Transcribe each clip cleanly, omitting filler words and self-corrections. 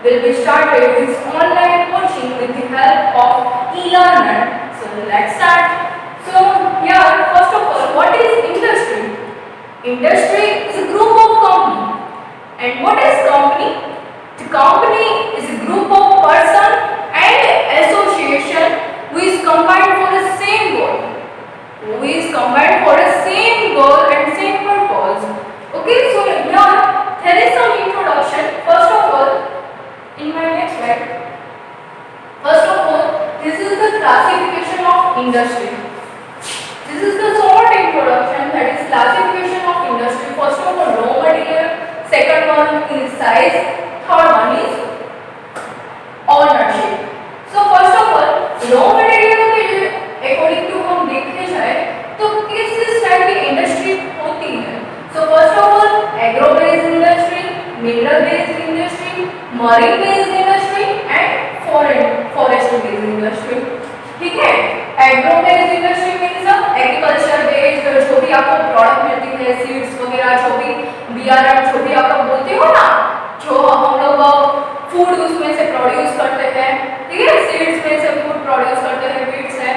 will be started this online coaching with the help of e-learner. So let's start. So here, first of all, what is industry? Industry is a group of company. And what is company? The company is a group of person and association who is combined for the same goal. Who is combined for the same goal and same purpose. Okay, so here there is some introduction. First of all, in my next slide. First of all, this is the classification of industry. This is the short introduction, that is classification of industry. First of all, raw material. Second one is size. Third one is ownership. So first of all, raw material के according to हम देखने जाए तो किस type की industry होती है. So first of all, agro based industry, mineral based industry, marine based industry and forest based industry. ठीक है. Agro based industry means agriculture based, जो भी आपको प्रोडक्ट मिलती है, सीड्स वगैरह, जो भी बियारण, जो भी आप लोग बोलते हो ना, जो हम लोग फूड उसमें से प्रोड्यूस करते हैं, ठीक है, सीड्स में से फूड प्रोड्यूस करते हैं, बीट्स है,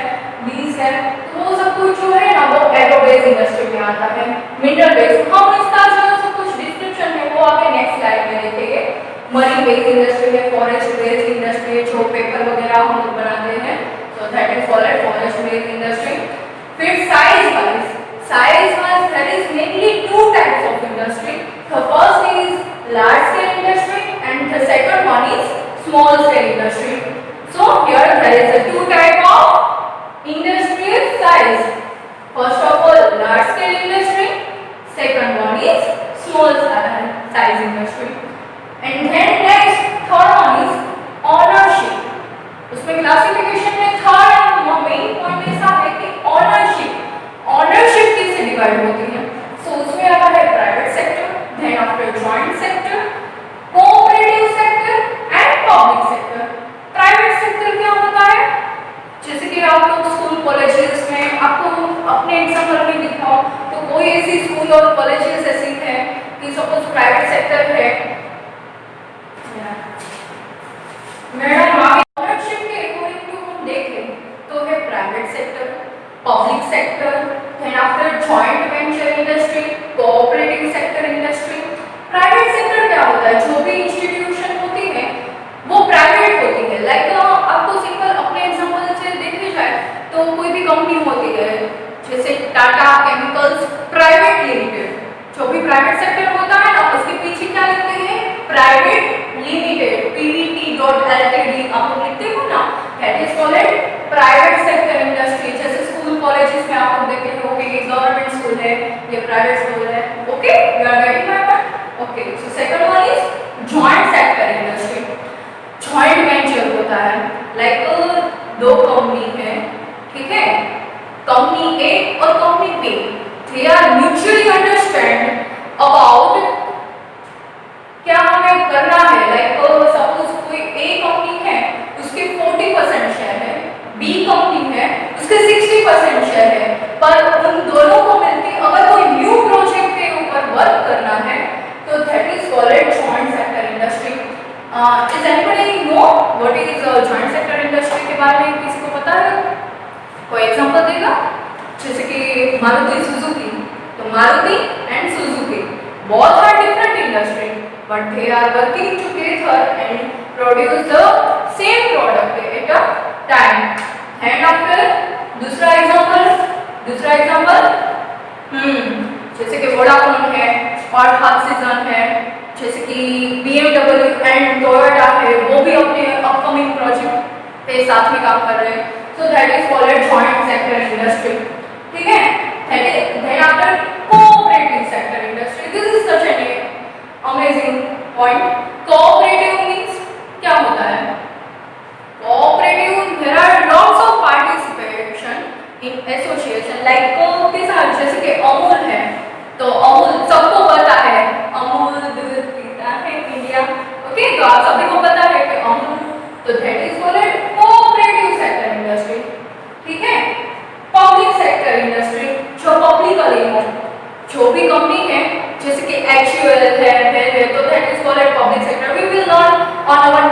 बीज है, तो वो सब कुछ जो है ना वो एग्रो बेस्ड इंडस्ट्री में आता है. मिनरल बेस्ड, हम इसका जो सब कुछ डिस्क्रिप्शन है वो आगे नेक्स्ट स्लाइड में देखेंगे. मरीन बेस्ड इंडस्ट्री है, फॉरेस्ट बेस्ड इंडस्ट्री, जो पेपर वगैरह हम लोग बनाते हैं, so that is called forest based industry. फिर size wise there is mainly two types of industry. The first is large scale industry and the second one is small scale industry. So here there is a two type of industrial size. First of all, large scale industry, second one is small size industry. And then next third one is ownership. उसमें classification में third main point ऐसा है कि ownership किससे divide होती है. सो उसमें आता है private sector, then after joint sector, cooperative sector and public sector. Private sector क्या होता है, जैसे कि आप लोग स्कूल कॉलेजेस में, आपको अपने एग्जांपल में दिखाओ तो कोई ऐसी स्कूल और कॉलेजेस ऐसी है कि सपोज प्राइवेट सेक्टर है, madam public sector, then after joint venture industry, cooperative sector industry. Private sector क्या होता है, जो भी इंस्टीट्यूशन होती है वो प्राइवेट होती है. लाइक आपको सिंपल अपने एग्जांपल से देखने जाए तो कोई भी कंपनी होती है, जैसे टाटा केमिकल्स प्राइवेट लिमिटेड, जो भी प्राइवेट सेक्टर होता है ना उसके पीछे क्या लिखते हैं, प्राइवेट लिमिटेड, PVT.LTD आप लोग लिखते हो ना, that is called private sector industry. जैसे कॉलेजेस में आप लोग देखते हो कि ये गवर्नमेंट स्कूल है, ये प्राइवेट स्कूल है. Okay, you are getting my point. Okay, so second one is joint sector industry. Joint venture होता है, लाइक दो कंपनी है, ठीक है, कंपनी ए और company B, they are mutually understand about क्या हमें करना है. लाइक सपोज कोई ए कंपनी है उसके 40% शेयर है, बी कंपनी है उसके 60% शेयर है, पर उन दोनों को मिलकर अगर कोई न्यू प्रोजेक्ट के ऊपर वर्क करना है तो that is called joint sector industry. Is anybody know what is joint sector industry के बारे में, किसी को पता है? कोई एग्जांपल देगा? जैसे कि मारुति सुजुकी, तो Maruti and Suzuki both are different industry but they are working together and produce the same product at a time. And after दूसरा एग्जांपल जैसे कि वोडाफोन है और हटसिजन है, जैसे कि BMW एंड टोयोटा है, वो भी अपने अपकमिंग प्रोजेक्ट पे साथ में काम कर रहे हैं. So that is called joint sector industry. ठीक है, then after cooperative sector industry. This is such an amazing point. Cooperative means क्या होता है? Cooperative, there are lots of participation in association. Like जैसे कि अमूल है, तो अमूल सबको पता है, अमूल दूध पीता है इंडिया. ओके, तो आप सभी को पता है कि अमूल, तो that is called cooperative sector industry. ठीक है, पब्लिक सेक्टर इंडस्ट्री जो पब्लिकली हो, जो भी कंपनी है जैसे कि HUL है, तो that is called public sector. We will learn on our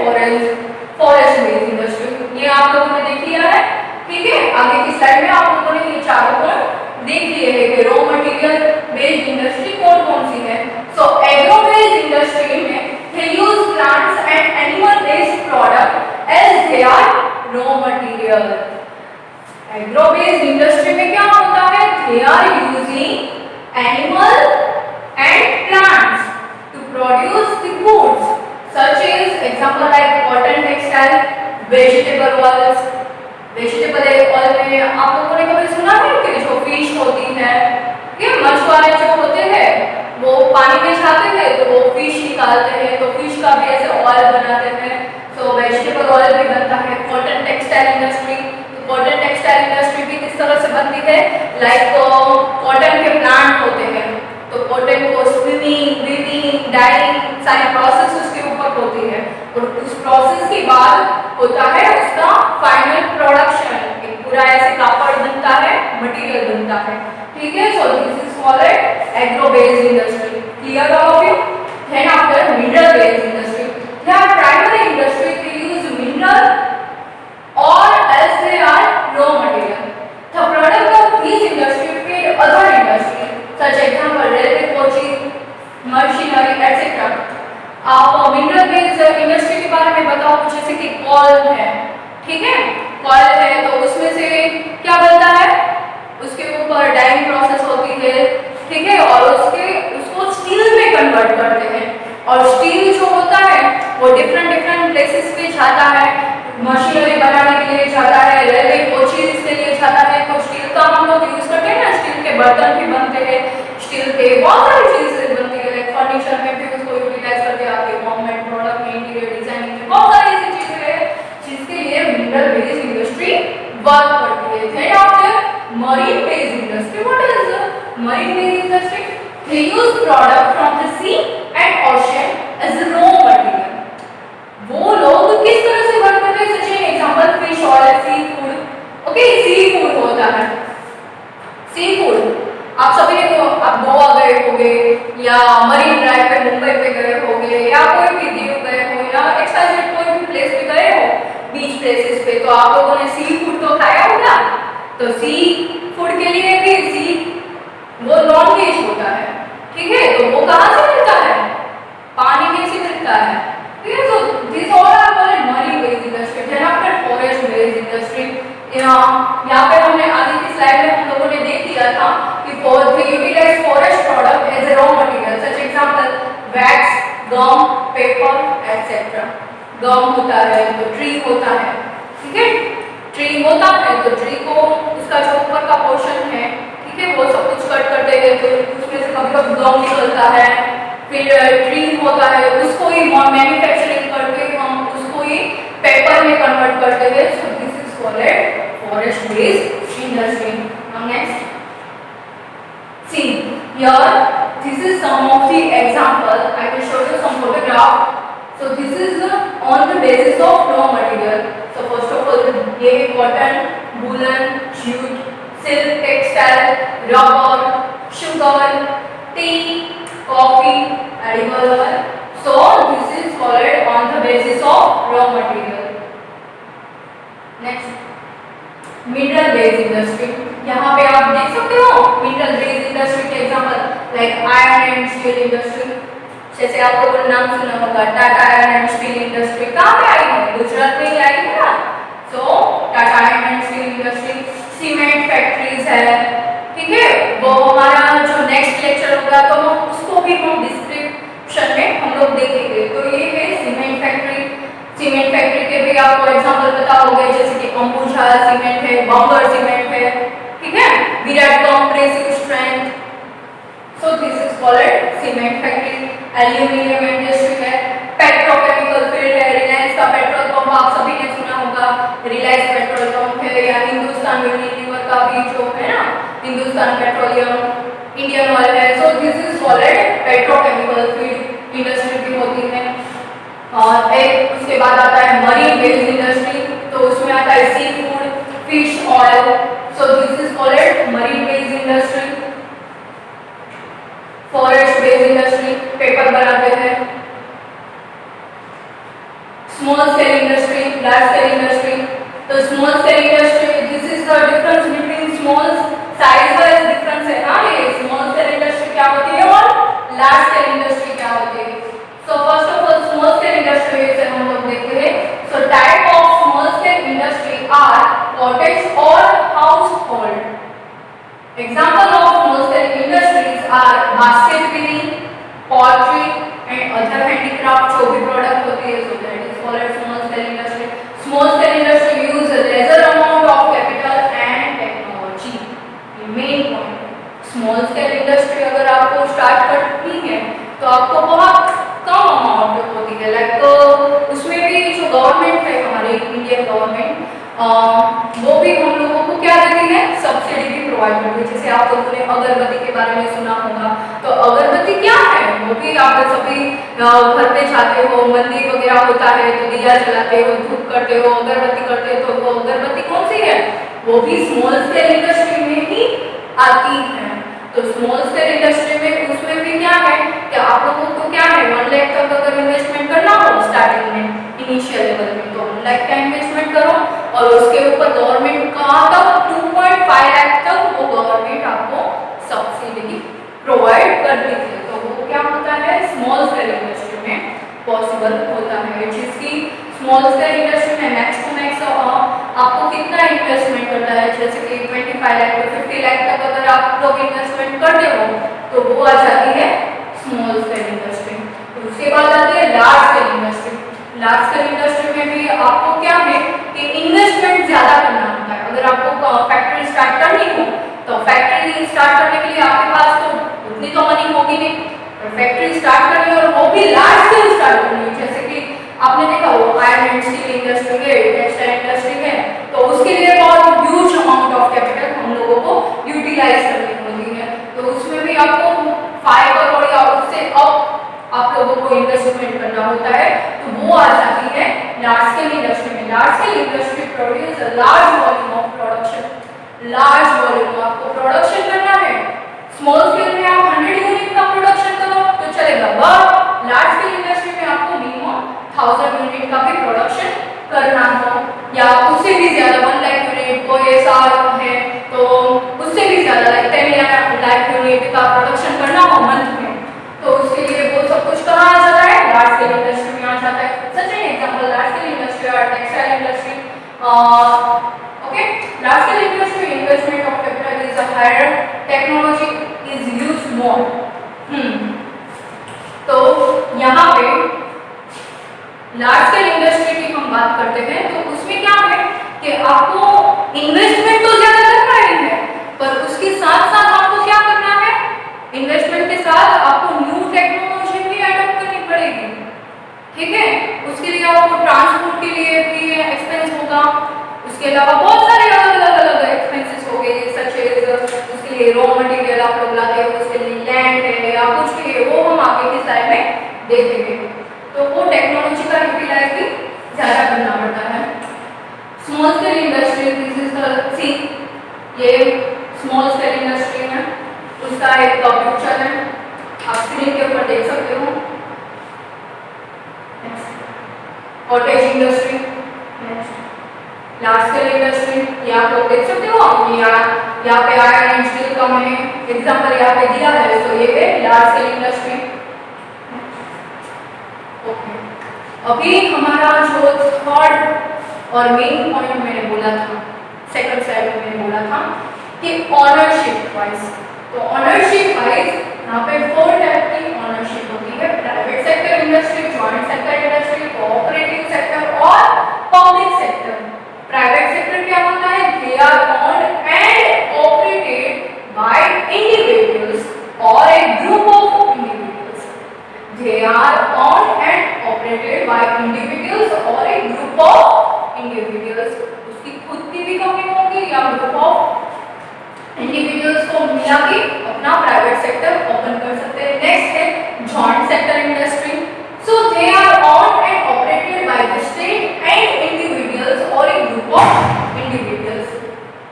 forest based industry. ये आप लोगों ने देख लिया है, ठीक है। आगे की स्लाइड में आप लोगों ने ये चारों पॉइंट देख लिए हैं कि रॉ मटेरियल बेस्ड इंडस्ट्री कौन कौन सी है। सो एग्रो बेस्ड इंडस्ट्री में they use plants and animal based product as their raw material. Agro based industry में क्या होता है? They are using animal and plants to produce the foods such as example like cotton textile, vegetable oils. Vegetable oil में आप लोगों ने कभी सुना है कि जो फिश होती है, ये मछुआरे जो होते हैं वो पानी में जाते हैं तो वो फिश निकालते हैं, तो फिश का भी ऐसे ऑयल बनाते हैं। सो वेजिटेबल ऑयल भी बनता है। कॉटन टेक्सटाइल इंडस्ट्री, तो कॉटन टेक्सटाइल इंडस्ट्री भी किस तरह से बनती है? लाइक कॉटन के प्लांट होते हैं, तो कॉटन को स्पिनिंग, वीविंग, डाइंग सारी प्रोसेस उसके ऊपर होती है, और उस प्रोसेस के बाद होता है उसका फाइनल प्रोडक्शन। एक पूरा ऐसे कापड़ बनता है, मटेरियल बनता है, ठीक है। So this is called agro based industry. Clear all of you? Then after mineral based industry, they are primary industry, they use mineral or else they are raw material. The product of this industry feed other industry such example railway coaches, machinery etcetera. आप mineral based industry के बारे में बताओ, जैसे कि call है, ठीक है। कॉल है तो उसमें से क्या बनता है? उसके ऊपर डाइंग प्रोसेस होती है, ठीक है, और उसको स्टील में कन्वर्ट करते हैं, और स्टील जो होता है वो डिफरेंट प्लेसेस पे जाता है, मशीनरी बनाने के लिए जाता है, रेलवे कोचेस के लिए जाता है। तो स्टील का हम लोग यूज करते हैं ना, स्टील के बर्तन भी बनते हैं, स्टील के बहुत सारी चीजें बनती है, लाइक फर्नीचर में भी उसको यूटिलाइज करते हैं, आपके होम मेड प्रोडक्ट में, इंटीरियर डिजाइनिंग में बहुत सारी ऐसी चीजें हैं जिसके लिए मिनरल बेस्ड इंडस्ट्री वर्क करती है। Then after marine based industry, what is marine based industry? They use product from the sea and ocean as raw material. वो लोग किस तरह से वर्क करते हैं? सच example fish oil, sea food, okay, sea food होता है। सी फूड आप सभी ने, आप गोवा गए होंगे या मरीन ड्राइव पे मुंबई पे गए होंगे, या कोई भी दीव गए हो, या एक्सवाइजेड कोई भी प्लेस पे गए हो, बीच प्लेसेस पे, तो आप लोगों ने सी फूड तो खाया होगा। तो सी फूड के लिए भी सी वो नॉन वेज होता है, ठीक है, तो वो कहाँ से मिलता है? पानी में से मिलता है, ठीक है। So this all are called marine based industry. Then after forest based industry, यहाँ पे हमने आगे की स्लाइड में हम लोगों ने देख लिया था कि they utilize forest product as a raw material, such example wax, gum, paper, etc. गम होता है तो ट्री होता है, ठीक है, ट्री होता है तो ट्री को उसका जो ऊपर का पोर्शन है, ठीक है, वो सब कुछ कट करते हैं तो उसमें से कभी कभी गम निकलता है। फिर ट्री होता है उसको ही मैन्युफैक्चरिंग करके हम उसको ही पेपर में कन्वर्ट करते हैं। So this is called forest based industry. Next see here, this is some of the example, I will show you some photograph. So this is on the basis of raw material. So first of all, ये cotton, woolen, jute, silk, textile, rubber, sugar, tea, coffee, edible oil. So this is called on the basis of raw material. Next, mineral based industry. यहाँ पे आप देख सकते हो mineral based industry के example like iron and steel industry. जैसे आप लोगों ने नाम सुना होगा Tata iron and steel industry, कहाँ पे आई है? गुजरात में ही आई है ना। So Tata iron and steel industry, cement factories है, ठीक है, वो हमारा जो नेक्स्ट लेक्चर होगा तो हम उसको भी हम डिस्क्रिप्शन में हम लोग देखेंगे। तो ये है सीमेंट फैक्ट्री। सीमेंट फैक्ट्री के भी आपको एग्जाम्पल पता होंगे, जैसे कि अंबुजा सीमेंट है, बंगर सीमेंट है, ठीक है, Virat compressive strength. So this is called cement factory. Aluminium industry है, पेट्रोकेमिकल फील्ड है, रिलायंस का पेट्रोल पंप आप सभी ने सुना होगा, रिलायंस पेट्रोल पंप है, या हिंदुस्तान यूनिलीवर का भी जो है ना, हिंदुस्तान पेट्रोलियम, इंडियन ऑयल है। So this is called petrochemical field industry भी होती है। और एक उसके बाद आता है मरीन बेस्ड इंडस्ट्री, तो उसमें आता है seafood, fish oil. So this is called marine based industry. Forest based industry, paper बनाते हैं। small scale industry, large scale industry. तो small scale industry, this is the difference between small size wise difference है ना, ये small scale industry क्या होती है और large scale industry क्या होती है. So first of all small scale industry से हम लोग देखते हैं. So type of small scale industry are cottage or household. Example of small scale industries are basket weaving, pottery and other handicraft जो भी प्रोडक्ट होती है, so that is called small scale industry. Small scale industry use lesser amount of capital and technology. ये main point. Small scale industry अगर आपको start करनी है तो आपको बहुत कम अमाउंट होती है. लाइक उसमें भी जो गवर्नमेंट है हमारी इंडियन गवर्नमेंट वो भी हम लोगों को क्या देती है, सब्सिडी भी प्रोवाइड करती है. जैसे आप लोगों ने अगरबत्ती के बारे में सुना होगा, तो अगरबत्ती क्या है, वो भी आप सभी घर पे जाते हो, मंदिर वगैरह होता है तो दिया जलाते हो, धूप करते हो, अगरबत्ती करते हो, तो वो अगरबत्ती कौन सी है, वो भी स्मॉल स्केल इंडस्ट्री में ही आती है. तो स्मॉल स्केल इंडस्ट्री में उसमें भी क्या है कि आप लोगों को क्या है 1 लाख तक अगर इन्वेस्टमेंट करना हो स्टार्टिंग में इनिशियल लेवल में, तो 1 लाख का इन्वेस्टमेंट करो और उसके ऊपर गवर्नमेंट का तक 2.5 लाख तक वो गवर्नमेंट आपको सब्सिडी प्रोवाइड करती है. तो वो क्या होता है स्मॉल स्केल इंडस्ट्री में पॉसिबल होता है, जिसकी स्मॉल स्केल इंडस्ट्री में मैक्स टू मैक्स आपको कितना इन्वेस्टमेंट करना है, जैसे कि 25 लाख to 50 लाख तक अगर आप लोग इन्वेस्टमेंट करते हो तो वो आ जाती है स्मॉल स्केल इंडस्ट्री. उसके बाद आती है large scale industry. Large scale industry में भी आपको क्या है कि इन्वेस्टमेंट ज्यादा करना होता है. अगर आपको फैक्ट्री स्टार्ट करनी हो तो फैक्ट्री स्टार्ट करने के लिए आपके पास तो उतनी तो मनी होगी नहीं, फैक्ट्री स्टार्ट करनी और वो भी लार्ज स्केल स्टार्ट करनी. जैसे कि आपने देखा हो आयरन एंड स्टील इंडस्ट्री है, टेक्सटाइल इंडस्ट्री है, तो उसके लिए बहुत ह्यूज अमाउंट ऑफ कैपिटल हम लोगों को यूटिलाइज करनी होती है. तो उसमें भी आपको 5 करोड़ या उससे अब आप लोगों को इन्वेस्टमेंट करना होता है, तो वो आ जाती है लार्ज स्केल इंडस्ट्री में. Large scale industry produce a large volume of production. Large volume आपको प्रोडक्शन करना है. स्मॉल स्केल में आप 100 यूनिट का प्रोडक्शन करो तो चलेगा, बट लार्ज स्केल इंडस्ट्री में आपको मिनिमम 1000 यूनिट का भी प्रोडक्शन करना हो या उससे भी ज्यादा 1 लाख यूनिट को ऐसा है तो उससे भी ज्यादा लाइक 10 लाख यूनिट का प्रोडक्शन करना हो मंथ में, तो उसके लिए वो सब कुछ कहाँ आ जाता है, लार्ज स्केल इंडस्ट्री में आ जाता है. Such an example large scale industry और textile industry. Okay, large scale industry investment of capital is a higher, technology is used more. तो यहाँ पे लार्ज स्केल इंडस्ट्री की हम बात करते हैं तो उसमें क्या है कि आपको इन्वेस्टमेंट तो ज्यादा करना ही है, पर उसके साथ साथ आपको क्या करना है, इन्वेस्टमेंट के साथ आपको न्यू टेक्नोलॉजी भी अडॉप्ट करनी पड़ेगी. ठीक है, उसके लिए आपको ट्रांसपोर्ट के लिए भी एक्सपेंस होगा, उसके अलावा बहुत सारे अलग एक्सपेंसेस हो गए, सच एज उसके लिए रॉ मटेरियल आप लोग लाते हो, उसके लिए लैंड है या कुछ भी है, वो हम आगे की स्लाइड में देखेंगे. तो वो टेक्नोलॉजी का यूटिलाइज भी ज़्यादा करना पड़ता है. Small scale industry, this is the see, ये स्मॉल स्केल इंडस्ट्री है, उसका एक पिक्चर है, आप स्क्रीन के ऊपर देख सकते हो. Cottage industry, large scale industry, ये आप लोग देख सकते हो. यहाँ पे आयरन एंड स्टील का मैंने एग्जांपल यहाँ पे दिया है, तो ये है लार्ज स्केल इंडस्ट्री. अभी हमारा जो थर्ड और मेन पॉइंट मैंने बोला था, सेकंड स्लाइड में मैंने बोला था कि ऑनरशिप वाइज. तो ऑनरशिप वाइज यहाँ पे 4 टाइप की ऑनरशिप होती है, private sector industry, joint sector industry, cooperative sector और पब्लिक सेक्टर. प्राइवेट सेक्टर क्या होता है, they are owned and operated by individuals or a group of individuals. They are owned and operated by individuals or a group of individuals. उसकी खुद की भी company होगी या ग्रुप ऑफ इंडिविजुअल्स को मिला के अपना प्राइवेट सेक्टर ओपन कर सकते हैं. नेक्स्ट है joint sector industry. So they are owned and operated by the state and individuals और a group of individuals.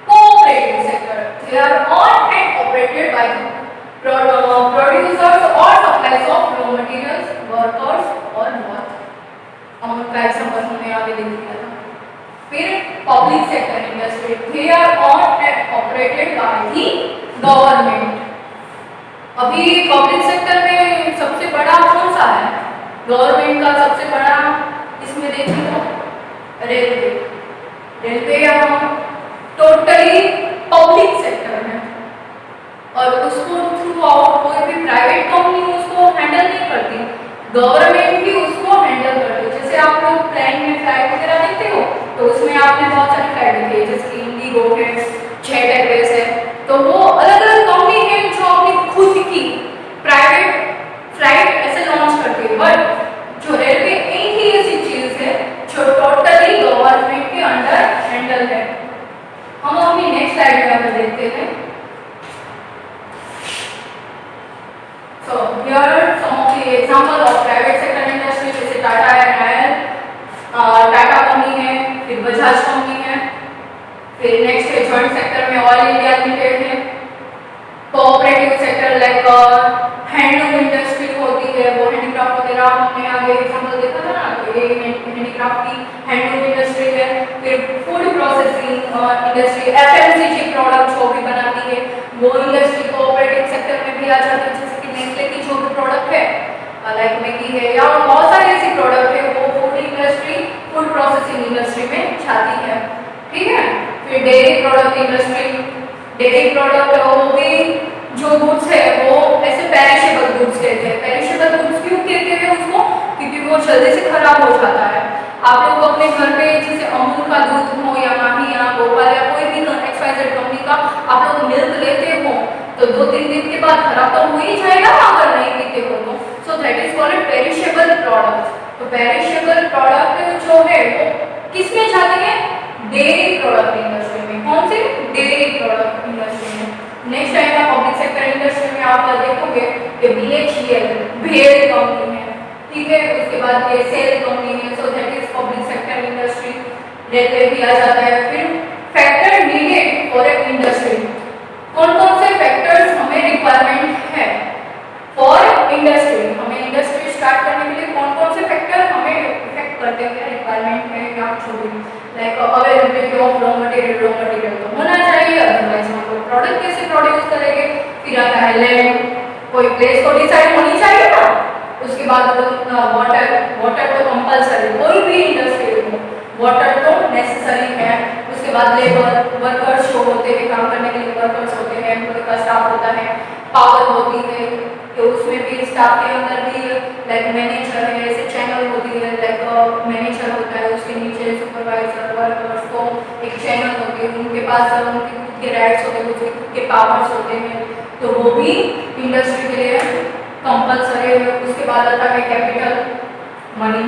Cooperative sector, they are owned and operated by producers or suppliers of raw materials, workers or what हम उनका example हमने आगे दे दिया था। फिर public sector industry, they are on and operated by the government. अभी public sector में सबसे बड़ा कौन सा है? गवर्नमेंट का सबसे बड़ा इसमें देखें तो railway. Railway totally public sector है और उसको थ्रू आउट कोई भी प्राइवेट कंपनी उसको हैंडल नहीं करती, गवर्नमेंट भी उसको हैंडल करती है। जैसे आप लोग प्लेन में फ्लाइट वगैरह देखते हो तो उसमें आपने बहुत सारी फ्लाइट देखी है, जैसे कि इंडिगो है, जेट एयरवेज है, तो वो अलग अलग कंपनी है जो अपनी खुद की प्राइवेट फ्लाइट ऐसे लॉन्च करती है। बट जो रेलवे एक ही ऐसी चीज है जो टोटली गवर्नमेंट के अंडर हैंडल है। हम अपनी नेक्स्ट स्लाइड में अगर देखते हैं, so here are some of the example of private sector industry, जैसे टाटा है, टाटा कंपनी है, फिर बजाज कंपनी है, फिर नेक्स्ट है जॉइंट सेक्टर में ऑयल इंडिया लिमिटेड है, cooperative sector like handloom industry होती है, वो हैंडीक्राफ्ट वगैरह हमने आगे एग्जांपल देखा था ना, तो ये हैंडीक्राफ्ट की हैंडलूम इंडस्ट्री है। फिर food processing industry, FMCG product जो भी बनाती है वो इंडस्ट्री कोऑपरेटिव सेक्टर में भी आ जाती है, जैसे कि नेस्ले की जो भी प्रोडक्ट है लाइक मैगी है या बहुत सारे ऐसे प्रोडक्ट है वो food industry, food processing industry में जाती है। ठीक है। फिर dairy product industry, dairy product वो भी जो गुड्स है वो ऐसे पेरिशेबल गुड्स कहते हैं। पेरिशेबल गुड्स क्यों कहते हैं उसको? क्योंकि वो जल्दी से खराब हो जाता है। आप लोग अपने घर पे जैसे अमूल का दूध हो या माही या गोपाल या कोई भी XYZ कंपनी का आप लोग मिल्क लेते हो तो 2-3 दिन के बाद खराब तो हो ही जाएगा अगर नहीं पीते हो तो। सो that is called perishable product. तो पेरिशेबल प्रोडक्ट जो है वो किस में जाते हैं? डेयरी प्रोडक्ट इंडस्ट्री में। कौन सी? डेयरी प्रोडक्ट इंडस्ट्री में। नेक्स्ट आएगा पब्लिक सेक्टर इंडस्ट्री में, आप देखोगे कि BHEL भेल कंपनी है, ठीक है। उसके बाद ये सेल कंपनी है, सो that is public sector industry. Railway भी आ जाता है। फिर factor needed for a industry, कौन कौन से फैक्टर्स हमें रिक्वायरमेंट है फॉर इंडस्ट्री? हमें इंडस्ट्री स्टार्ट करने के लिए कौन कौन से फैक्टर हमें इफेक्ट करते हैं, रिक्वायरमेंट है या जो भी like availability of raw material तो होना चाहिए, अदरवाइज हम लोग प्रोडक्ट कैसे प्रोड्यूस करेंगे। फिर आता है लैंड, कोई प्लेस को डिसाइड होनी चाहिए ना। उसके बाद वाटर तो कंपलसरी, कोई भी इंडस्ट्री हो वाटर तो नेसेसरी है। उसके बाद लेबर वर्कर्स जो होते हैं, काम करने के लिए वर्कर्स होते हैं, उनका स्टाफ होता है, पावर होती है तो उसमें भी स्टाफ के अंदर भी लाइक मैनेजर है, ऐसे चैनल होती है, लाइक मैनेजर होता है, उसके नीचे सुपरवाइजर, वर्कर्स को एक चैनल होती है, उनके पास उनके खुद के राइट्स होते हैं, उसके खुद के पावर्स होते हैं, तो वो भी इंडस्ट्री के लिए कंपलसरी है। उसके बाद आता है capital money,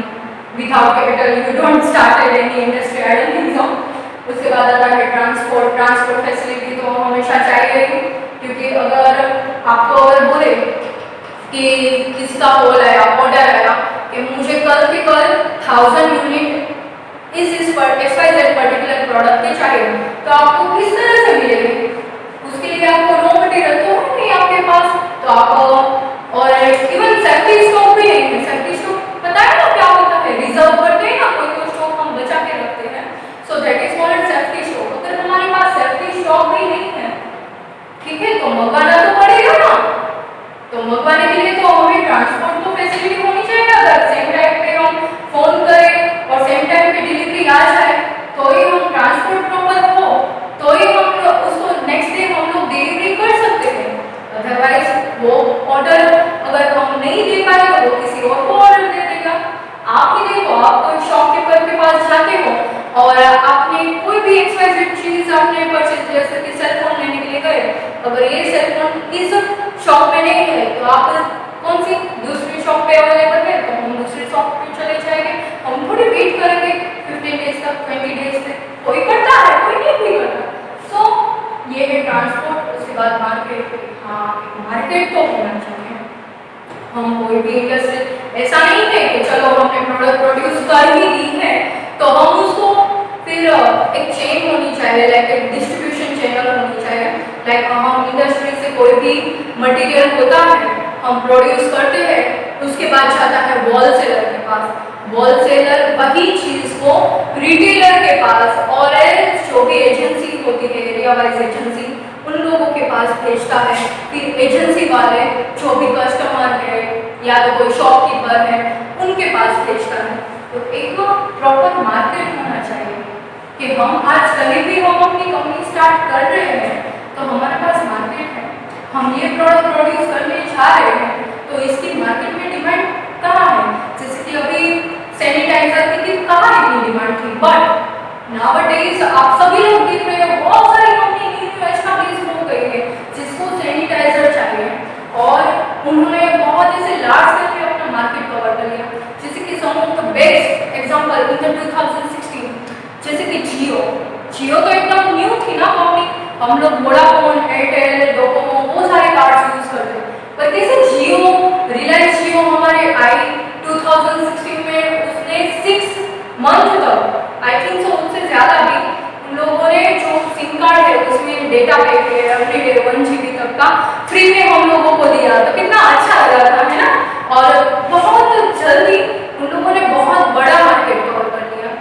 without capital you don't start any industry, I don't think so. उसके बाद आता है ट्रांसपोर्ट फैसिलिटी तो हमेशा चाहिए ही, क्योंकि अगर आपको अगर बोले कि किसी का कॉल आया, ऑर्डर आया कि मुझे कल के कल 1000 यूनिट इस XYZ पर्टिकुलर प्रोडक्ट के चाहिए, तो आपको किस तरह से मिलेगी? उसके लिए आपको रॉ मटेरियल तो है नहीं आपके पास, तो आप और इवन सेफ्टी स्टॉक भी नहीं है। सेफ्टी स्टॉक पता है ना क्या होता है? रिजर्व करते हैं ना, कोई स्टॉक हम बचा के रखते हैं, so that is called safety stock. अगर हमारे पास सेफ्टी स्टॉक भी नहीं है, ठीक है, तो मंगाना तो पड़ेगा ना। तो मंगवाने के लिए तो हमें ट्रांसपोर्ट को फैसिलिटी होनी चाहिए। अगर सेम टाइम पे हम फोन करें और सेम टाइम पे डिलीवरी आ जाए तो ही हम ट्रांसपोर्ट प्रॉपर हो, तो ही हम उसको नेक्स्ट डे हम लोग डिलीवरी कर सकते हैं। अदरवाइज वो ऑर्डर अगर हम नहीं दे पाए तो वो किसी और को ऑर्डर दे देगा। आप ही देखो, आप कोई शॉपकीपर के पास जाते हो और आपने कोई भी XYZ चीज आपने परचेज, जैसे कि सेल फोन लेने के लिए गए, अगर ये सेल फोन इस शॉप में नहीं है तो आप कौन सी दूसरी शॉप पे अवेलेबल है तो हम दूसरी शॉप पे चले जाएंगे। हम थोड़ी वेट करेंगे 15 डेज तक, 20 डेज तक, कोई करता है, कोई नहीं भी करता। सो ये है ट्रांसपोर्ट। उसके बाद मार्केट, हाँ मार्केट तो होना चाहिए। हम कोई भी इंडस्ट्री ऐसा नहीं है कि चलो हमने प्रोडक्ट प्रोड्यूस कर ही दी है तो हम उसको फिर एक चेन होनी चाहिए, लाइक एक डिस्ट्रीब्यूशन चैनल होनी चाहिए। लाइक हम इंडस्ट्री से कोई भी मटेरियल होता है हम प्रोड्यूस करते हैं, उसके बाद जाता है होलसेलर के पास। होलसेलर वही चीज को रिटेलर के पास और जो भी एजेंसी होती है, एरिया वाइज एजेंसी, उन लोगों के पास भेजता है। फिर एजेंसी वाले जो भी कस्टमर है या तो कोई शॉपकीपर है उनके पास भेजता है। तो एक प्रॉपर मार्केट होना चाहिए कि हम आज कहीं भी हम अपनी कंपनी स्टार्ट कर रहे हैं तो हमारे पास मार्केट है, हम ये प्रोडक्ट प्रोड्यूस करने जा रहे हैं तो इसकी मार्केट में डिमांड कहाँ है। जैसे कि अभी सैनिटाइजर की कहाँ इतनी डिमांड थी, बट नाउअडेज आप सभी लोग देख रहे हो बहुत सारी कंपनी न्यू एस्टैब्लिश हो गई है जिसको सैनिटाइजर चाहिए और उन्होंने बहुत ऐसे लार्ज स्केल पे अपना मार्केट कवर कर लिया। जैसे कि some of the best example in 2016 जैसे कि जियो तो एकदम न्यू थी ना कंपनी, हम लोग वोडाफोन, एयरटेल, डोकोमो वो सारे कार्ड्स यूज करते हैं, पर कैसे जियो, रिलायंस जियो हमारे आई 2016 में, उसने 6 मंथ तक आई थिंक सो उससे ज़्यादा भी उन लोगों ने जो सिम कार्ड है उसमें डेटा पैक है एवरीडे 1 GB तक का फ्री में हम लोगों को दिया, तो कितना अच्छा लग रहा था, है ना। और बहुत जल्दी उन लोगों ने बहुत बड़ा मार्केट कवर कर लिया।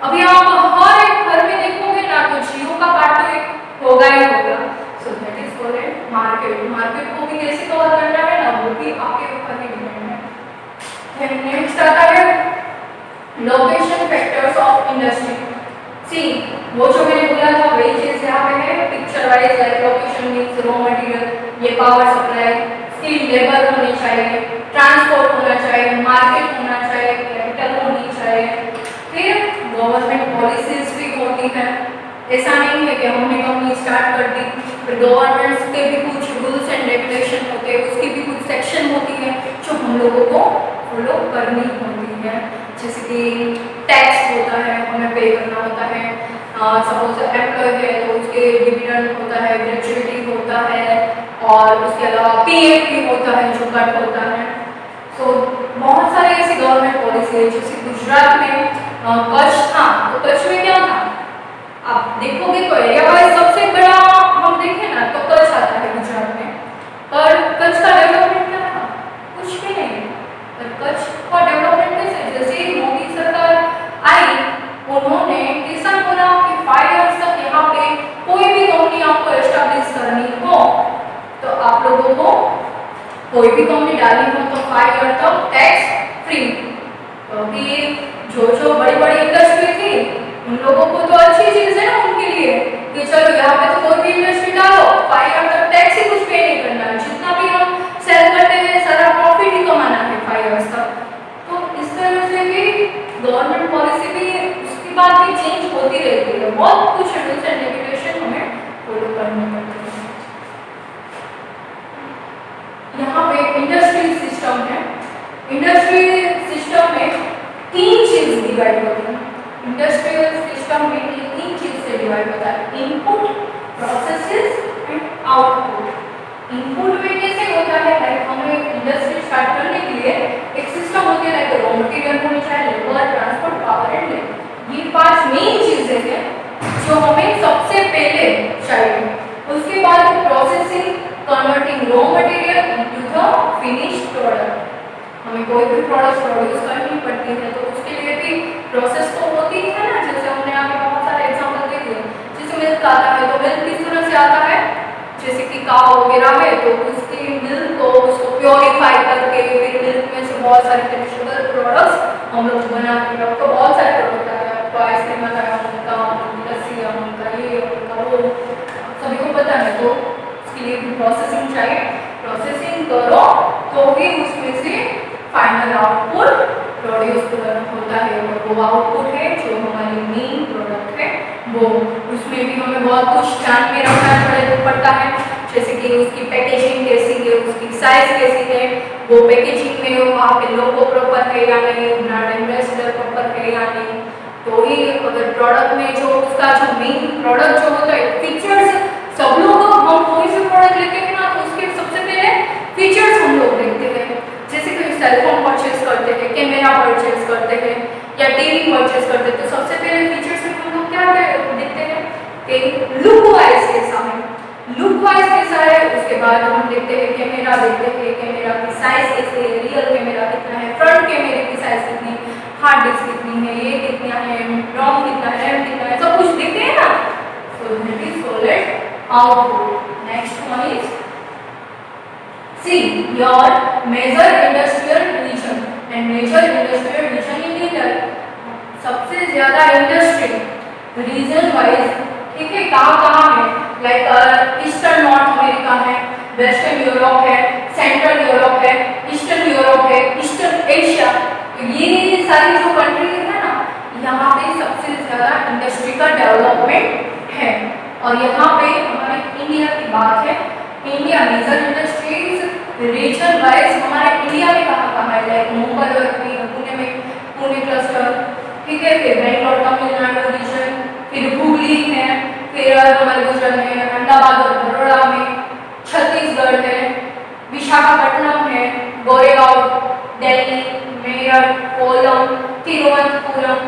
अभी आप हर एक घर में देखोगे ना तो जियो का कार्ड तो एक होगा ही होगा। सो that is for it market को भी कैसे कवर करना है ना वो भी आपके ऊपर ही डिपेंड है। नेक्स्ट आता है लोकेशन फैक्टर्स ऑफ इंडस्ट्री। सी वो जो मैंने बोला था वही चीज यहाँ पे है, picture wise like location means raw material, ये पावर सप्लाई, स्किल लेबर होनी चाहिए, ट्रांसपोर्ट होना चाहिए, मार्केट होना चाहिए, कैपिटल होनी चाहिए, फिर गवर्नमेंट पॉलिसीज भी होती है। ऐसा नहीं है कि हमने कंपनी स्टार्ट कर दी फिर गवर्नमेंट के भी कुछ रूल्स एंड रेगुलेशन होते हैं, उसकी भी कुछ सेक्शन होती है जो हम लोगों को फॉलो करनी होती है। जैसे कि टैक्स होता है, हमें पे करना होता है, सपोज एम्प्लॉय है तो उसके डिविडेंड होता है, ग्रेच्युइटी होता है और उसके अलावा पीएफ भी होता है जो कट होता है। सो बहुत सारी ऐसी गवर्नमेंट पॉलिसी है। जैसे गुजरात में कच्छ था, तो कच्छ में क्या था आप देखोगे तो एरिया वाइज सबसे बड़ा हम देखें ना तो कच्छ आता है गुजरात में, पर कच्छ का डेवलपमेंट क्या था, कुछ भी नहीं। पर कच्छ का डेवलपमेंट कैसे, जैसे ही मोदी सरकार आई उन्होंने किसान बोला कि 5 इयर्स तक यहाँ पे कोई भी कंपनी आपको एस्टैब्लिश करनी हो तो आप लोगों को कोई भी कंपनी डालनी हो तो 5 ईयर तक टैक्स फ्री। क्योंकि जो बड़ी बड़ी इंडस्ट्री थी उन लोगों को तो अच्छी चीज है ना उनके लिए कि चलो यहाँ पे तो कोई भी इंडस्ट्री डालो 5 ईयर तक टैक्स ही कुछ पे नहीं करना है, जितना भी हम सेल करते हैं सारा प्रॉफिट ही कमाना है 5 ईयर्स तक। तो इस तरह से भी गवर्नमेंट पॉलिसी भी उसके बाद भी चेंज होती रहती है, बहुत कुछ रूल्स एंड रेगुलेशन हमें फॉलो करने पड़ते हैं। यहाँ पे इंडस्ट्री सिस्टम है, इंडस्ट्री सिस्टम में 3 चीज डिवाइड होती है। इंडस्ट्रियल सिस्टम में 3 चीज से डिवाइड होता है, input, processes and output. Input में कैसे होता है, लाइक हमें इंडस्ट्री स्टार्ट करने के लिए एक सिस्टम होती है, लाइक रॉ मटेरियल होनी चाहिए, labour, transport, power and labour. ये 5 मेन चीजें हैं जो हमें सबसे पहले चाहिए। उसके बाद processing, converting raw material into the finished product. हमें कोई भी प्रोडक्ट प्रोड्यूस करनी पड़ती है तो उसके लिए भी प्रोसेस तो होती है ना। जैसे हमने आगे बहुत सारे एग्जांपल देखे, जैसे मिल्क आता है तो मिल्क किस तरह से आता है, जैसे कि काव वगैरह है तो उसकी मिल्क को उसको प्योरीफाई करके फिर मिल्क में से बहुत सारे फिनिशेबल प्रोडक्ट्स हम लोग बनाते हैं। आपको बहुत सारे प्रोडक्ट आते हैं, आपको आइसक्रीम आता है, उनका लस्सी, उनका ये, उनका वो, सभी को पता है। तो उसके लिए भी प्रोसेसिंग चाहिए, प्रोसेसिंग करो तो भी उसमें से फाइनल आउटपुट प्रोड्यूस होता है और वो आउटपुट है जो हमारी मेन प्रोडक्ट है वो। उसमें भी हमें बहुत कुछ ध्यान में रखना पड़ता है, जैसे कि उसकी पैकेजिंग कैसी है, उसकी साइज कैसी है, वो पैकेजिंग में वहाँ पे लोगो प्रॉपर है या नहीं, ब्रांड एम्बेसडर प्रॉपर है या नहीं। तो ही अगर प्रोडक्ट में जो उसका जो मेन प्रोडक्ट जो होता है फीचर्स, सब लोग हम कोई से प्रोडक्ट लेते हैं ना तो उसके सबसे पहले फीचर्स हम लोग देखते हैं। जैसे कि सेलफोन परचेज करते हैं, कैमरा परचेज करते हैं या टीवी परचेज करते हैं तो सबसे पहले फीचर्स में हम लोग क्या देखते हैं कि लुक वाइज कैसा है, लुक वाइज कैसा है। उसके बाद हम देखते हैं कैमरा, देखते हैं कैमरा की साइज कैसी है, रियल कैमरा कितना है, फ्रंट कैमरे की साइज कितनी है, हार्ड डिस्क कितनी है, ये कितना है, रोम कितना है, रैम कितना है, सब कुछ देखते हैं ना। So that is solid output. Next one is see your major industrial region and major industrial region in India. सबसे ज्यादा इंडस्ट्री रीजन वाइज, ठीक है, कहाँ है, लाइक ईस्टर्न नॉर्थ अमेरिका है, वेस्टर्न यूरोप है, सेंट्रल यूरोप है, ईस्टर्न यूरोप है, ईस्टर्न एशिया। ये सारी जो कंट्री है ना, यहाँ पे सबसे ज्यादा इंडस्ट्री का डेवलपमेंट है। और यहाँ पे हमारे इंडिया की बात है, India major industries region wise हमारे इंडिया में कहाँ है, लाइक मुंबई और पुणे में पुणे क्लस्टर, ठीक है, फिर बेंगलोर तमिलनाडु रीजन, फिर हुगली है, फिर हमारे गुजरात में अहमदाबाद और बड़ौदा में, छत्तीसगढ़ है, विशाखापट्टनम है, गोरेगांव, दिल्ली, मेरठ, कोलम, तिरुवनंतपुरम।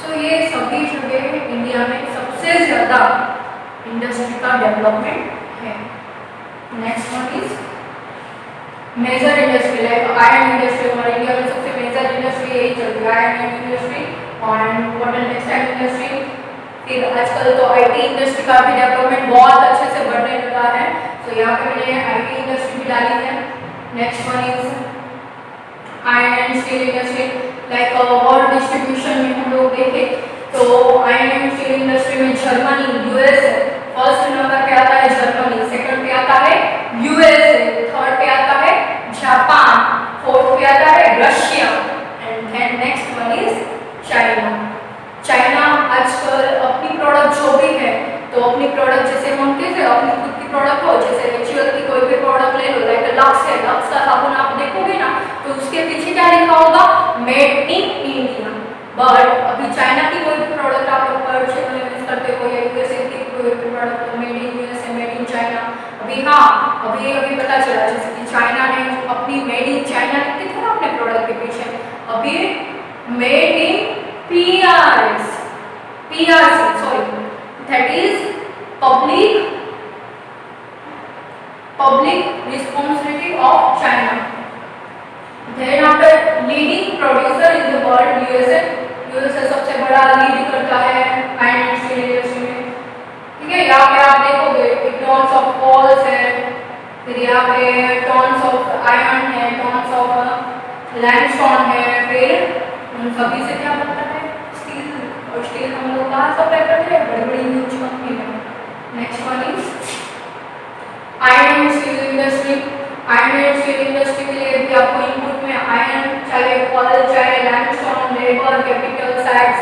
सो ये सभी जगह इंडिया में सबसे ज्यादा इंडस्ट्री का डेवलपमेंट है। Next one is major industry, like iron industry. हमारे इंडिया में सबसे मेजर इंडस्ट्री यही चलती है, आयरन इंडस्ट्री और कॉटन टेक्सटाइल इंडस्ट्री। फिर आजकल तो आईटी इंडस्ट्री का भी डेवलपमेंट बहुत अच्छे से बढ़ने लगा है। तो यहाँ पे मैंने आईटी इंडस्ट्री भी डाली है। Next one is iron and steel industry, like world distribution में हम लोग देखें तो आयरन एंड स्टील इंडस्ट्री में जर्मनी, यूएसए, फर्स्ट नंबर पे आता है जर्मनी, सेकंड पे आता है यूएसए, थर्ड पे आता है जापान, फोर्थ पे आता है Russia and then next one is China. China आजकल अपनी प्रोडक्ट जो भी है, तो अपनी प्रोडक्ट जैसे हम कहते हैं अपनी खुद की प्रोडक्ट हो, जैसे HUL की कोई भी प्रोडक्ट ले लो, लाइक लक्स है, लक्स का साबुन आप देखोगे ना तो उसके पीछे क्या लिखा होगा, मेड इन इंडिया। बट अभी चाइना की कोई भी प्रोडक्ट आप परचेज में यूज करते हो या यूएसए की कोई भी product, made in USA, made in China. अभी अभी पता चला जैसे कि चाइना ने अपनी मेड इन चाइना लिखते थे ना अपने प्रोडक्ट के पीछे, अभी made in PRS, sorry, that is public responsibility of China. Then after leading producer in the world, USA सबसे बड़ा लीड करता है आयरन एंड स्टील इंडस्ट्री में, ठीक है। यहाँ पे आप देखोगे टॉन्स ऑफ कोल्स है, फिर यहाँ पे टॉन्स ऑफ आयरन है, टॉन्स ऑफ लैंडस्टोन है, फिर उन सभी से क्या बनता है, स्टील। और स्टील हम लोग कहाँ सप्लाई करते हैं, बड़ी बड़ी ह्यूज कंपनी में। Next one is iron and steel industry. Iron and steel industry के लिए भी आपको इनपुट में आयरन, चाहे कोल, चाहे लैंडस्टोन, लेबर, कैपिटल, टैक्स,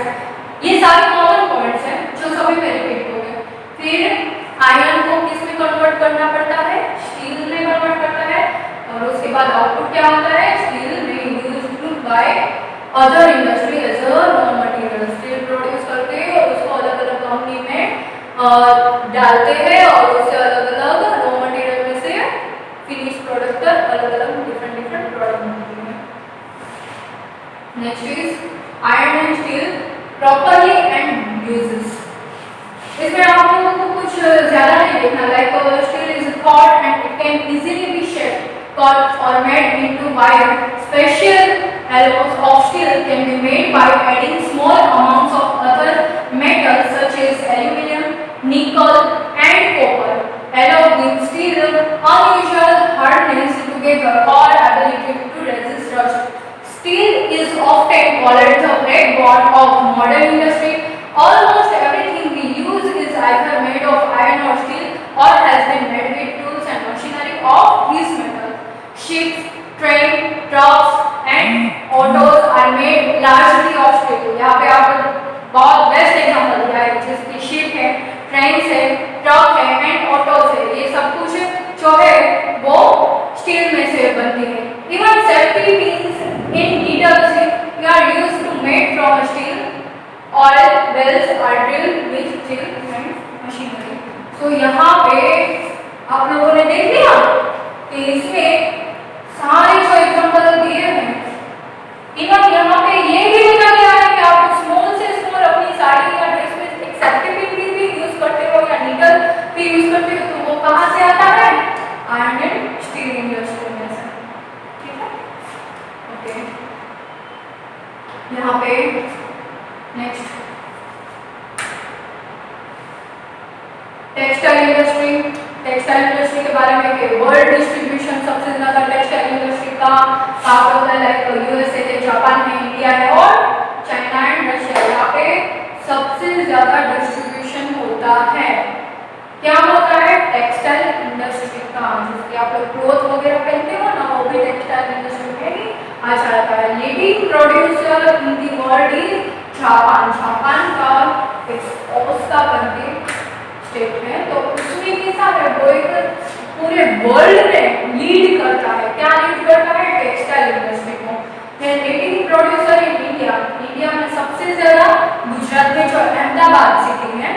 ये सारे कॉमन पॉइंट्स हैं जो सभी में रिपीट हो गए। फिर आयरन को किस में कन्वर्ट करना पड़ता है, स्टील में कन्वर्ट करता है, और उसके बाद आउटपुट क्या होता है, स्टील में used by other industry as a raw material. Steel produce करके उसको अलग अलग कंपनी में डालते हैं और उससे अलग अलग रॉ मटेरियल में से फिनिश प्रोडक्ट तक अलग अलग डिफरेंट प्रोडक्ट बनते हैं। Next is iron and steel properly and uses. इसमें आप लोगों को कुछ ज्यादा नहीं देखना, like steel is thought and it can easily B shaped, cut or made into wire. Special alloys of steel can be made by adding small amounts of other metals such as aluminum, nickel and copper. Alloy gives steel unusual hardness together or ability to resist rust. Steel is often called the backbone of modern industry. Almost everything we use is either made of iron or steel or has been made with tools and machinery of these metals. Ships, trains, trucks and autos are made largely of steel. यहाँ पे आपको बहुत best example दिया है, जैसे ship है, train है, truck है एंड ऑटोस है, ये सब कुछ जो है वो स्टील में से बनती है। Even safety pins in needles are used to made from steel. Oil wells are drilled with steel and machinery. So यहाँ पे आप लोगों ने देख लिया कि इसमें सारे जो एग्जांपल दिए हैं, इवन यहाँ पे ये भी लिखा गया है कि आप स्मॉल से स्मॉल अपनी साड़ी या ड्रेस में एक सेफ्टी पिन भी यूज करते हो या नीडल भी यूज करते हो, तो वो कहाँ से आता है, आयरन एंड स्टील इंडस्ट्री में से, ठीक है। ओके, यहाँ पे next textile industry. Textile industry के बारे में वर्ल्ड डिस्ट्रीब्यूशन सबसे ज्यादा टेक्सटाइल इंडस्ट्री का कहाँ होता है, लाइक यूएसए है, जापान है, इंडिया है और चाइना एंड रशिया, यहाँ पे सबसे ज्यादा डिस्ट्रीब्यूशन होता है। क्या होता है? टेक्सटाइल इंडस्ट्री का, जिसके आप लोग क्लोथ वगैरह पहनते हो ना, वो भी टेक्सटाइल इंडस्ट्री में ही आ जाता है। Leading producer in the world is Japan. Japan का एक ओस्का करके स्टेट है, तो उसमें कैसा है, वो एक पूरे वर्ल्ड में लीड करता है। क्या लीड करता है? टेक्सटाइल इंडस्ट्री को। Leading producer in India, India में सबसे ज्यादा गुजरात में जो अहमदाबाद सिटी है,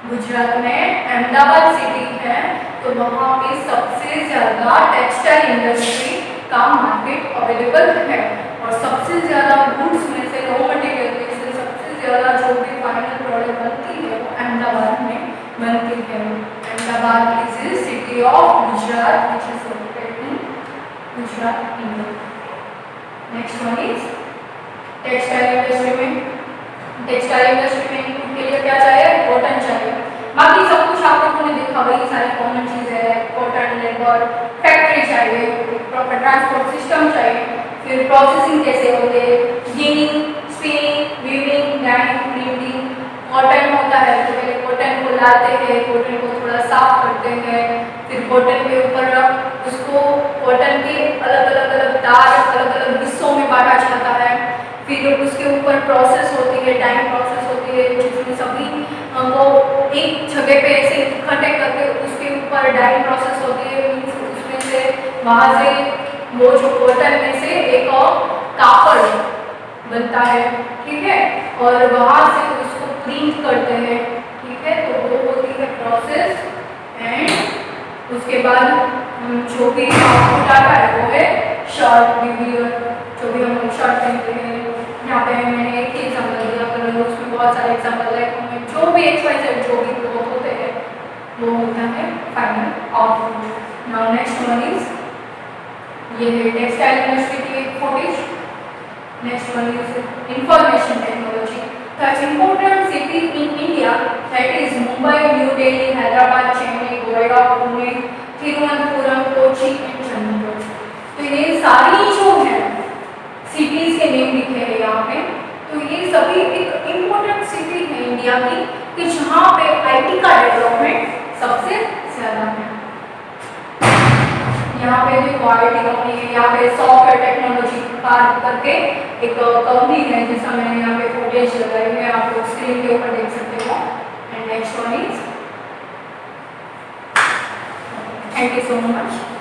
गुजरात में अहमदाबाद सिटी है, तो वहाँ पे सबसे ज्यादा टेक्सटाइल इंडस्ट्री का मार्केट अवेलेबल है। और सबसे ज्यादा गुड्स में से, रॉ मटेरियल में से सबसे ज्यादा जो भी फाइनल प्रोडक्ट बनती है वो अहमदाबाद में बनती है। Ahmedabad is city of Gujarat which is located in Gujarat, India. Next one is textile industry में, टेक्सटाइल इंडस्ट्री में इनपुट के लिए क्या चाहिए? कॉटन चाहिए। बाकी सब कुछ आप लोगों ने देखा, वही सारी कॉमन चीजें है, कॉटन, लेबर, फैक्ट्री चाहिए, प्रॉपर ट्रांसपोर्ट सिस्टम चाहिए, फिर प्रोसेसिंग कैसे होते हैं, ginning, spinning, weaving, dyeing, printing. Cotton होता है तो पहले कॉटन को लाते हैं, कॉटन को थोड़ा साफ करते हैं, फिर कॉटन के ऊपर उसको कॉटन के अलग अलग अलग हिस्सों में बांटा जाता है। फिर उसके ऊपर प्रोसेस होती है, डाइंग प्रोसेस होती है, जिसमें सभी वो एक जगह पे ऐसे इकट्ठे करके उसके ऊपर डाइंग प्रोसेस होती है। उसमें से वहाँ से वो जो कॉटन में से एक कापड़ बनता है, ठीक है, और वहाँ से उसको प्रिंट करते हैं, ठीक है, तो वो होती है प्रोसेस। एंड उसके बाद जो भी आउटपुट आता है वो है शर्ट, जो भी हम लोग शर्ट पहनते हैं। यहाँ पे मैंने एक ही एग्जाम्पल दिया, पर उसमें बहुत सारे एग्जाम्पल है, जो भी XYZ जो भी क्लोथ होते हैं वो होता है final output. Now next one is ये है टेक्सटाइल इंडस्ट्री की एक footage. Next one is information technology. The important city in India that is Mumbai, new Delhi, Hyderabad, Chennai, गोरेगा, Pune, Thiruvananthapuram, Kochi and Chandigarh. तो ये सारी जो है सिटीज के नेम लिखे हैं यहाँ पे, तो ये सभी एक इम्पोर्टेंट सिटी है इंडिया की कि जहाँ पे आईटी का डेवलपमेंट सबसे ज्यादा है। यहाँ पे जो आईटी कंपनी है, यहाँ पे सॉफ्टवेयर टेक्नोलॉजी पार्क करके एक कंपनी है, जिसका मैंने यहाँ पे फुटेज लगाई है, आप लोग स्क्रीन के ऊपर देख सकते हो। And next one is, thank you so much.